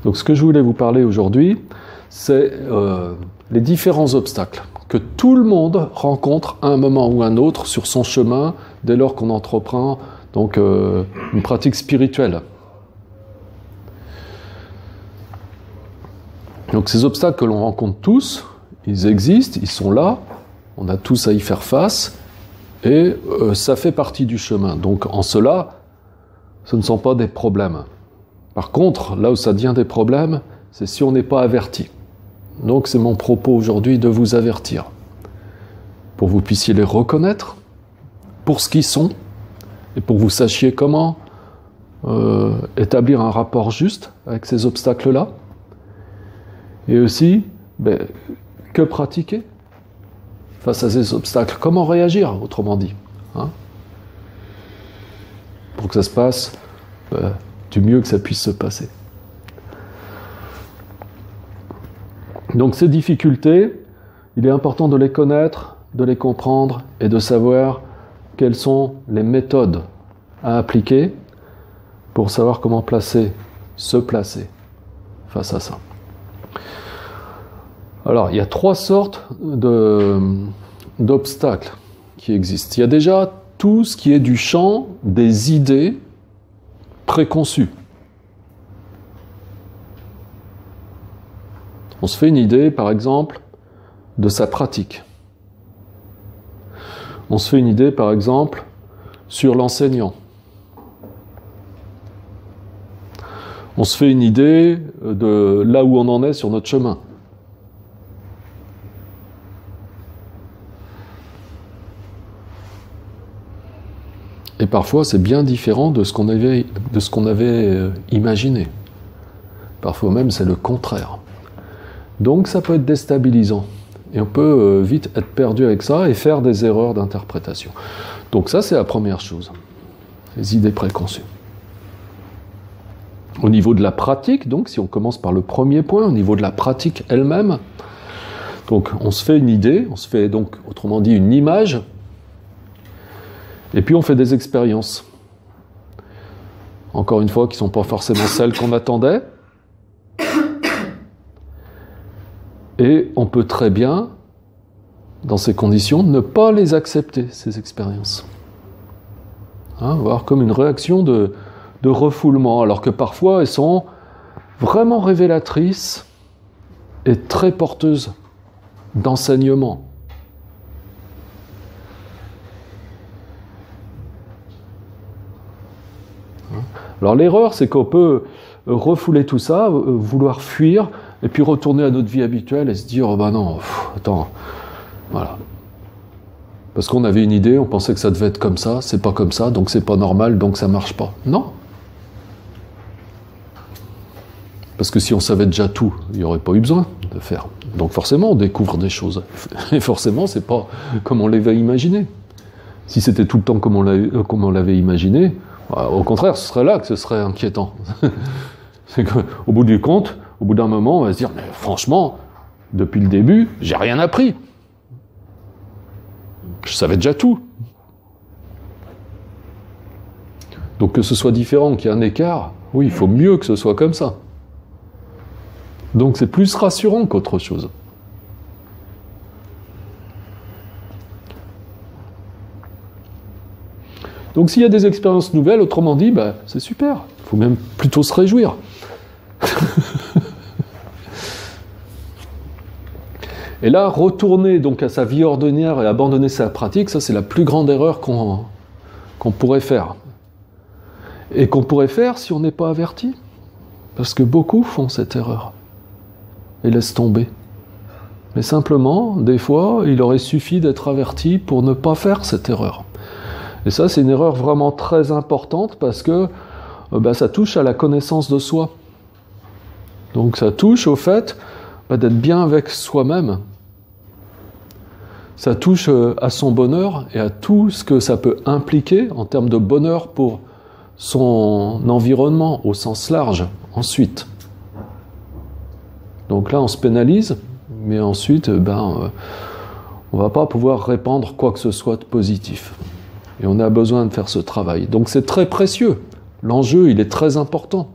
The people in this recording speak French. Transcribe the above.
Donc ce que je voulais vous parler aujourd'hui, c'est les différents obstacles que tout le monde rencontre à un moment ou un autre sur son chemin dès lors qu'on entreprend donc, une pratique spirituelle. Donc ces obstacles que l'on rencontre tous, ils existent, ils sont là, on a tous à y faire face, et ça fait partie du chemin. Donc en cela, ce ne sont pas des problèmes. Par contre, là où ça devient des problèmes, c'est si on n'est pas averti. Donc c'est mon propos aujourd'hui de vous avertir, pour que vous puissiez les reconnaître pour ce qu'ils sont, et pour que vous sachiez comment établir un rapport juste avec ces obstacles-là, et aussi, que pratiquer face à ces obstacles, comment réagir, autrement dit, hein, pour que ça se passe du mieux que ça puisse se passer. Donc ces difficultés, il est important de les connaître, de les comprendre et de savoir quelles sont les méthodes à appliquer pour savoir comment se placer face à ça. Alors, il y a 3 sortes d'obstacles qui existent. Il y a déjà tout ce qui est du champ des idées préconçues. On se fait une idée, par exemple, de sa pratique. On se fait une idée, par exemple, sur l'enseignant. On se fait une idée de là où on en est sur notre chemin. Et parfois, c'est bien différent de ce qu'on avait imaginé. Parfois même, c'est le contraire. Donc, ça peut être déstabilisant. Et on peut vite être perdu avec ça et faire des erreurs d'interprétation. Donc ça, c'est la première chose. Les idées préconçues. Au niveau de la pratique, donc, si on commence par le premier point, au niveau de la pratique elle-même, donc on se fait une idée, on se fait donc, autrement dit, une image, et puis on fait des expériences. Encore une fois, qui ne sont pas forcément celles qu'on attendait. Et on peut très bien, dans ces conditions, ne pas les accepter, ces expériences. Hein, voir comme une réaction de refoulement, alors que parfois elles sont vraiment révélatrices et très porteuses d'enseignement. Alors l'erreur, c'est qu'on peut refouler tout ça, vouloir fuir, et puis retourner à notre vie habituelle et se dire « Oh ben non, attends, voilà. » Parce qu'on avait une idée, on pensait que ça devait être comme ça, c'est pas comme ça, donc c'est pas normal, donc ça marche pas. Non. Parce que si on savait déjà tout, il n'y aurait pas eu besoin de faire. Donc forcément, on découvre des choses. Et forcément, c'est pas comme on l'avait imaginé. Si c'était tout le temps comme on l'avait imaginé, au contraire, ce serait là que ce serait inquiétant. C'est qu'au bout du compte, au bout d'un moment, on va se dire, mais franchement, depuis le début, j'ai rien appris. Je savais déjà tout. Donc que ce soit différent, qu'il y ait un écart, oui, il faut mieux que ce soit comme ça. Donc c'est plus rassurant qu'autre chose. Donc s'il y a des expériences nouvelles, autrement dit, c'est super. Il faut même plutôt se réjouir. Et là, retourner donc à sa vie ordinaire et abandonner sa pratique, ça c'est la plus grande erreur qu'on pourrait faire. Et qu'on pourrait faire si on n'est pas averti. Parce que beaucoup font cette erreur. Et laissent tomber. Mais simplement, des fois, il aurait suffi d'être averti pour ne pas faire cette erreur. Et ça, c'est une erreur vraiment très importante parce que ça touche à la connaissance de soi. Donc ça touche au fait d'être bien avec soi-même. Ça touche à son bonheur et à tout ce que ça peut impliquer en termes de bonheur pour son environnement au sens large, ensuite. Donc là, on se pénalise, mais ensuite, on ne va pas pouvoir répandre quoi que ce soit de positif. Et on a besoin de faire ce travail. Donc c'est très précieux. L'enjeu, il est très important.